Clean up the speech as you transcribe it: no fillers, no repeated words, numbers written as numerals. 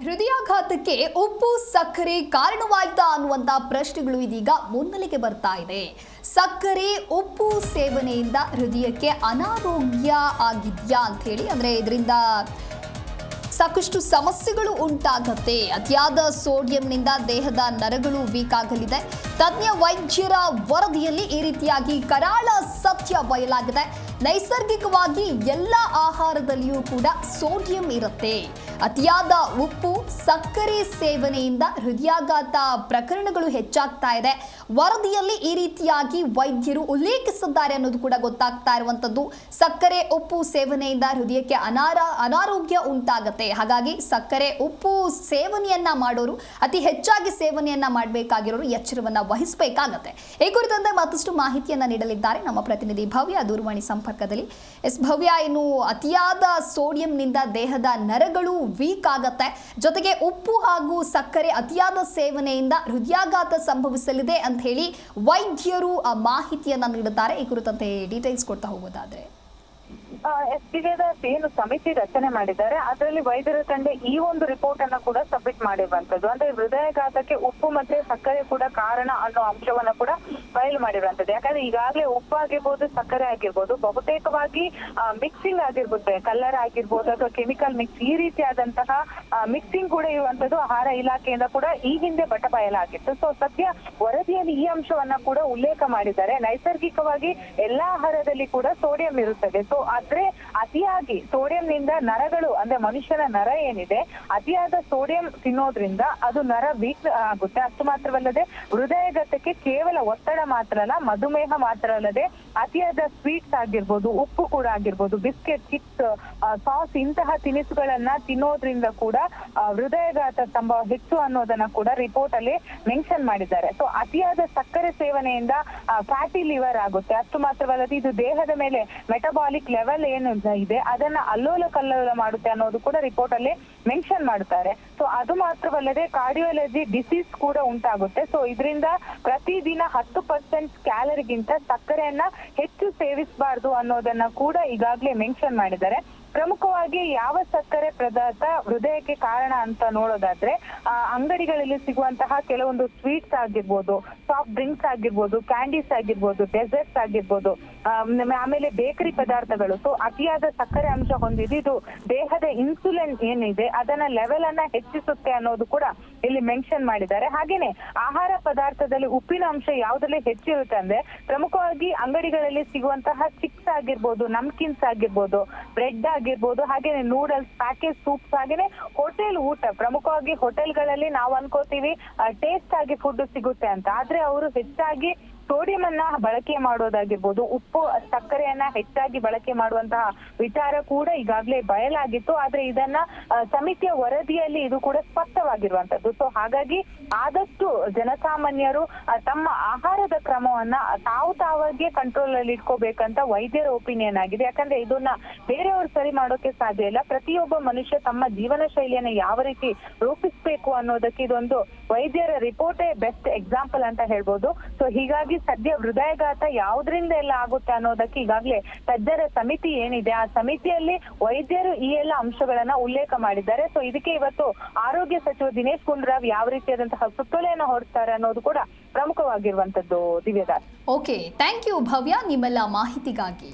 ಹೃದಯಾಘಾತಕ್ಕೆ ಉಪ್ಪು ಸಕ್ಕರೆ ಕಾರಣವಾಯ್ತಾ ಅನ್ನುವಂತ ಪ್ರಶ್ನೆಗಳು ಇದೀಗ ಮುನ್ನೆಲೆಗೆ ಬರ್ತಾ ಇದೆ. ಸಕ್ಕರೆ ಉಪ್ಪು ಸೇವನೆಯಿಂದ ಹೃದಯಕ್ಕೆ ಅನಾರೋಗ್ಯ ಆಗಿದ್ಯಾ ಅಂತ ಹೇಳಿ ಅಂದ್ರೆ ಇದರಿಂದ ಸಾಕಷ್ಟು ಸಮಸ್ಯೆಗಳು ಉಂಟಾಗುತ್ತೆ. ಅತಿಯಾದ ಸೋಡಿಯಂನಿಂದ ದೇಹದ ನರಗಳು ವೀಕ್ ಆಗಲಿದೆ. ತಜ್ಞ ವೈದ್ಯರ ವರದಿಯಲ್ಲಿ ಈ ರೀತಿಯಾಗಿ ಕರಾಳ ಸತ್ಯ ಬಯಲಾಗಿದೆ. ನೈಸರ್ಗಿಕವಾಗಿ ಎಲ್ಲ ಆಹಾರದಲ್ಲಿಯೂ ಕೂಡ ಸೋಡಿಯಂ ಇರುತ್ತೆ. ಅತಿಯಾದ ಉಪ್ಪು ಸಕ್ಕರೆ ಸೇವನೆಯಿಂದ ಹೃದಯಾಘಾತ ಪ್ರಕರಣಗಳು ಹೆಚ್ಚಾಗ್ತಾ ಇದೆ. ವರದಿಯಲ್ಲಿ ಈ ರೀತಿಯಾಗಿ ವೈದ್ಯರು ಉಲ್ಲೇಖಿಸಿದ್ದಾರೆ ಅನ್ನೋದು ಕೂಡ ಗೊತ್ತಾಗ್ತಾ ಇರುವಂತದ್ದು. ಸಕ್ಕರೆ ಉಪ್ಪು ಸೇವನೆಯಿಂದ ಹೃದಯಕ್ಕೆ ಅನಾರೋಗ್ಯ ಉಂಟಾಗುತ್ತೆ. ಹಾಗಾಗಿ ಸಕ್ಕರೆ ಉಪ್ಪು ಸೇವನೆಯನ್ನ ಮಾಡೋರು ಅತಿ ಹೆಚ್ಚಾಗಿ ಸೇವನೆಯನ್ನ ಮಾಡಬೇಕಾಗಿರೋರು ಎಚ್ಚರವನ್ನ ವಹಿಸಬೇಕಾಗತ್ತೆ. ಈ ಕುರಿತಂತೆ ಮತ್ತಷ್ಟು ಮಾಹಿತಿಯನ್ನ ನೀಡಲಿದ್ದಾರೆ ನಮ್ಮ ಪ್ರತಿನಿಧಿ ಭವ್ಯ ದೂರವಾಣಿ ಸಂಪರ್ಕದಲ್ಲಿ. ಭವ್ಯ, ಇನ್ನು ಅತಿಯಾದ ಸೋಡಿಯಂನಿಂದ ದೇಹದ ನರಗಳು ವೀಕ್ ಆಗತ್ತೆ. ಜೊತೆಗೆ ಉಪ್ಪು ಹಾಗೂ ಸಕ್ಕರೆ ಅತಿಯಾದ ಸೇವನೆಯಿಂದ ಹೃದಯಾಘಾತ ಸಂಭವಿಸಲಿದೆ ಅಂತ ಹೇಳಿ ವೈದ್ಯರು ಮಾಹಿತಿಯನ್ನ ನೀಡುತ್ತಾರೆ. ಈ ಕುರಿತಂತೆ ಡೀಟೇಲ್ಸ್ ಕೊಡ್ತಾ ಹೋಗೋದಾದ್ರೆ ಏನು ಸಮಿತಿ ರಚನೆ ಮಾಡಿದ್ದಾರೆ, ಅದರಲ್ಲಿ ವೈದ್ಯರ ತಂಡ ಈ ಒಂದು ರಿಪೋರ್ಟ್ ಅನ್ನ ಕೂಡ ಸಬ್ಮಿಟ್ ಮಾಡಿರುವಂತದ್ದು. ಅಂದ್ರೆ ಹೃದಯಾಘಾತಕ್ಕೆ ಉಪ್ಪು ಮತ್ತೆ ಸಕ್ಕರೆ ಕೂಡ ಕಾರಣ ಅನ್ನೋ ಅಂಶವನ್ನ ಕೂಡ ಬಯಲು ಮಾಡಿರುವಂತದ್ದು. ಯಾಕಂದ್ರೆ ಈಗಾಗಲೇ ಉಪ್ಪು ಆಗಿರ್ಬೋದು, ಸಕ್ಕರೆ ಆಗಿರ್ಬೋದು, ಬಹುತೇಕವಾಗಿ ಮಿಕ್ಸಿಂಗ್ ಆಗಿರ್ಬೋದು, ಕಲರ್ ಆಗಿರ್ಬೋದು ಅಥವಾ ಕೆಮಿಕಲ್ ಮಿಕ್ಸ್, ಈ ರೀತಿಯಾದಂತಹ ಮಿಕ್ಸಿಂಗ್ ಕೂಡ ಇರುವಂತದ್ದು ಆಹಾರ ಇಲಾಖೆಯಿಂದ ಕೂಡ ಈ ಹಿಂದೆ ಬಯಲಾಗಿತ್ತು. ಸೊ ಸದ್ಯ ವರದಿಯಲ್ಲಿ ಈ ಅಂಶವನ್ನ ಕೂಡ ಉಲ್ಲೇಖ ಮಾಡಿದ್ದಾರೆ. ನೈಸರ್ಗಿಕವಾಗಿ ಎಲ್ಲಾ ಆಹಾರದಲ್ಲಿ ಕೂಡ ಸೋಡಿಯಂ ಇರುತ್ತದೆ. ಸೊ ಆದ್ರೆ ಅತಿಯಾಗಿ ಸೋಡಿಯಂನಿಂದ ನರಗಳು ಅಂದ್ರೆ ಮನುಷ್ಯನ ನರ ಏನಿದೆ, ಅತಿಯಾದ ಸೋಡಿಯಂ ತಿನ್ನೋದ್ರಿಂದ ಅದು ನರ ವೀಕ್ ಆಗುತ್ತೆ. ಅಷ್ಟು ಮಾತ್ರವಲ್ಲದೆ ಹೃದಯಾಘಾತಕ್ಕೆ ಕೇವಲ ಒತ್ತಡ ಮಾತ್ರ ಅಲ್ಲ, ಮಧುಮೇಹ ಮಾತ್ರ ಅಲ್ಲದೆ ಅತಿಯಾದ ಸ್ವೀಟ್ಸ್ ಆಗಿರ್ಬೋದು, ಉಪ್ಪು ಕೂಡ ಆಗಿರ್ಬೋದು, ಬಿಸ್ಕೆಟ್, ಚಿಪ್ಸ್, ಸಾಸ್ ಇಂತಹ ತಿನಿಸುಗಳನ್ನ ತಿನ್ನೋದ್ರಿಂದ ಕೂಡ ಹೃದಯಾಘಾತ ಸಂಭವ ಹೆಚ್ಚು ಅನ್ನೋದನ್ನ ಕೂಡ ರಿಪೋರ್ಟ್ ಅಲ್ಲಿ ಮೆನ್ಷನ್ ಮಾಡಿದ್ದಾರೆ. ಸೊ ಅತಿಯಾದ ಸಕ್ಕರೆ ಸೇವನೆಯಿಂದ ಫ್ಯಾಟಿ ಲಿವರ್ ಆಗುತ್ತೆ. ಅಷ್ಟು ಮಾತ್ರವಲ್ಲದೆ ಇದು ದೇಹದ ಮೇಲೆ ಮೆಟಬಾಲಿಕ್ ಲೆವೆಲ್ ಏನು ಇದೆ ಅದನ್ನ ಅಲ್ಲೋಲ ಕಲ್ಲೋಲ ಮಾಡುತ್ತೆ ಅನ್ನೋದು ಕೂಡ ರಿಪೋರ್ಟ್ ಅಲ್ಲಿ ಮೆನ್ಷನ್ ಮಾಡುತ್ತಾರೆ. ಸೊ ಅದು ಮಾತ್ರವಲ್ಲದೆ ಕಾರ್ಡಿಯಾಲಜಿ ಡಿಸೀಸ್ ಕೂಡ ಉಂಟಾಗುತ್ತೆ. ಸೊ ಇದರಿಂದ ಪ್ರತಿದಿನ 10% ಕ್ಯಾಲರಿಗಿಂತ ಸಕ್ಕರೆಯನ್ನ ಹೆಚ್ಚು ಸೇವಿಸಬಾರ್ದು ಅನ್ನೋದನ್ನ ಕೂಡ ಈಗಾಗಲೇ ಮೆನ್ಷನ್ ಮಾಡಿದ್ದಾರೆ. ಪ್ರಮುಖವಾಗಿ ಯಾವ ಸಕ್ಕರೆ ಪದಾರ್ಥ ಹೃದಯಕ್ಕೆ ಕಾರಣ ಅಂತ ನೋಡೋದಾದ್ರೆ ಅಂಗಡಿಗಳಲ್ಲಿ ಸಿಗುವಂತಹ ಕೆಲವೊಂದು ಸ್ವೀಟ್ಸ್ ಆಗಿರ್ಬೋದು, ಸಾಫ್ಟ್ ಡ್ರಿಂಕ್ಸ್ ಆಗಿರ್ಬೋದು, ಕ್ಯಾಂಡೀಸ್ ಆಗಿರ್ಬೋದು, ಡೆಸರ್ಟ್ಸ್ ಆಗಿರ್ಬೋದು, ಆಮೇಲೆ ಬೇಕರಿ ಪದಾರ್ಥಗಳು. ಸೊ ಅತಿಯಾದ ಸಕ್ಕರೆ ಅಂಶ ಹೊಂದಿದ್ದು ಇದು ದೇಹದ ಇನ್ಸುಲಿನ್ ಏನಿದೆ ಅದನ್ನ ಲೆವೆಲ್ ಅನ್ನ ಹೆಚ್ಚಿಸುತ್ತೆ ಅನ್ನೋದು ಕೂಡ ಇಲ್ಲಿ ಮೆನ್ಷನ್ ಮಾಡಿದ್ದಾರೆ. ಹಾಗೇನೆ ಆಹಾರ ಪದಾರ್ಥದಲ್ಲಿ ಉಪ್ಪಿನ ಅಂಶ ಯಾವ್ದ್ರಲ್ಲಿ ಹೆಚ್ಚಿರುತ್ತೆ ಅಂದ್ರೆ ಪ್ರಮುಖವಾಗಿ ಅಂಗಡಿಗಳಲ್ಲಿ ಸಿಗುವಂತಹ ಚಿಪ್ಸ್ ಆಗಿರ್ಬೋದು, ನಮ್ಕಿನ್ಸ್ ಆಗಿರ್ಬೋದು, ಬ್ರೆಡ್ ಆಗಿರ್ಬೋದು, ಹಾಗೇನೆ ನೂಡಲ್ಸ್, ಪ್ಯಾಕೇಜ್ ಸೂಪ್ಸ್, ಹಾಗೇನೆ ಹೋಟೆಲ್ ಊಟ. ಪ್ರಮುಖವಾಗಿ ಹೋಟೆಲ್ಗಳಲ್ಲಿ ನಾವು ಅನ್ಕೋತೀವಿ ಟೇಸ್ಟ್ ಆಗಿ ಫುಡ್ ಸಿಗುತ್ತೆ ಅಂತ, ಆದ್ರೆ ಅವರು ಹೆಚ್ಚಾಗಿ ಸೋಡಿಯಂ ಅನ್ನ ಬಳಕೆ ಮಾಡೋದಾಗಿರ್ಬೋದು, ಉಪ್ಪು ಸಕ್ಕರೆಯನ್ನ ಹೆಚ್ಚಾಗಿ ಬಳಕೆ ಮಾಡುವಂತಹ ವಿಚಾರ ಕೂಡ ಈಗಾಗಲೇ ಬಯಲಾಗಿತ್ತು. ಆದ್ರೆ ಇದನ್ನ ಸಮಿತಿಯ ವರದಿಯಲ್ಲಿ ಇದು ಕೂಡ ಸ್ಪಷ್ಟವಾಗಿರುವಂತದ್ದು. ಸೊ ಹಾಗಾಗಿ ಆದಷ್ಟು ಜನಸಾಮಾನ್ಯರು ತಮ್ಮ ಆಹಾರದ ಕ್ರಮವನ್ನ ತಾವಾಗಿಯೇ ಕಂಟ್ರೋಲ್ ಅಲ್ಲಿ ಇಟ್ಕೋಬೇಕಂತ ವೈದ್ಯರ ಒಪಿನಿಯನ್ ಆಗಿದೆ. ಯಾಕಂದ್ರೆ ಇದನ್ನ ಬೇರೆಯವರು ಸರಿ ಮಾಡೋಕೆ ಸಾಧ್ಯ ಇಲ್ಲ. ಪ್ರತಿಯೊಬ್ಬ ಮನುಷ್ಯ ತಮ್ಮ ಜೀವನ ಶೈಲಿಯನ್ನ ಯಾವ ರೀತಿ ರೂಪಿಸ್ಬೇಕು ಅನ್ನೋದಕ್ಕೆ ಇದೊಂದು ವೈದ್ಯರ ರಿಪೋರ್ಟೇ ಬೆಸ್ಟ್ ಎಕ್ಸಾಂಪಲ್ ಅಂತ ಹೇಳ್ಬೋದು. ಸೊ ಹೀಗಾಗಿ ಸದ್ಯ ಹೃದಯಾಘಾತ ಯಾವ್ದ್ರಿಂದ ಎಲ್ಲ ಆಗುತ್ತೆ ಅನ್ನೋದಕ್ಕೆ ಈಗಾಗಲೇ ತಜ್ಞರ ಸಮಿತಿ ಏನಿದೆ ಆ ಸಮಿತಿಯಲ್ಲಿ ವೈದ್ಯರು ಈ ಎಲ್ಲ ಅಂಶಗಳನ್ನ ಉಲ್ಲೇಖ ಮಾಡಿದ್ದಾರೆ. ಸೊ ಇದಕ್ಕೆ ಇವತ್ತು ಆರೋಗ್ಯ ಸಚಿವ ದಿನೇಶ್ ಗುಂಡೂರಾವ್ ಯಾವ ರೀತಿಯಾದಂತಹ ಸುತ್ತೋಲೆಯನ್ನು ಹೊರಡ್ತಾರೆ ಅನ್ನೋದು ಕೂಡ ಪ್ರಮುಖವಾಗಿರುವಂತದ್ದು. ದಿವ್ಯದಾಸ್. ಓಕೆ, ಥ್ಯಾಂಕ್ ಯು ಭವ್ಯ ನಿಮ್ಮೆಲ್ಲ ಮಾಹಿತಿಗಾಗಿ.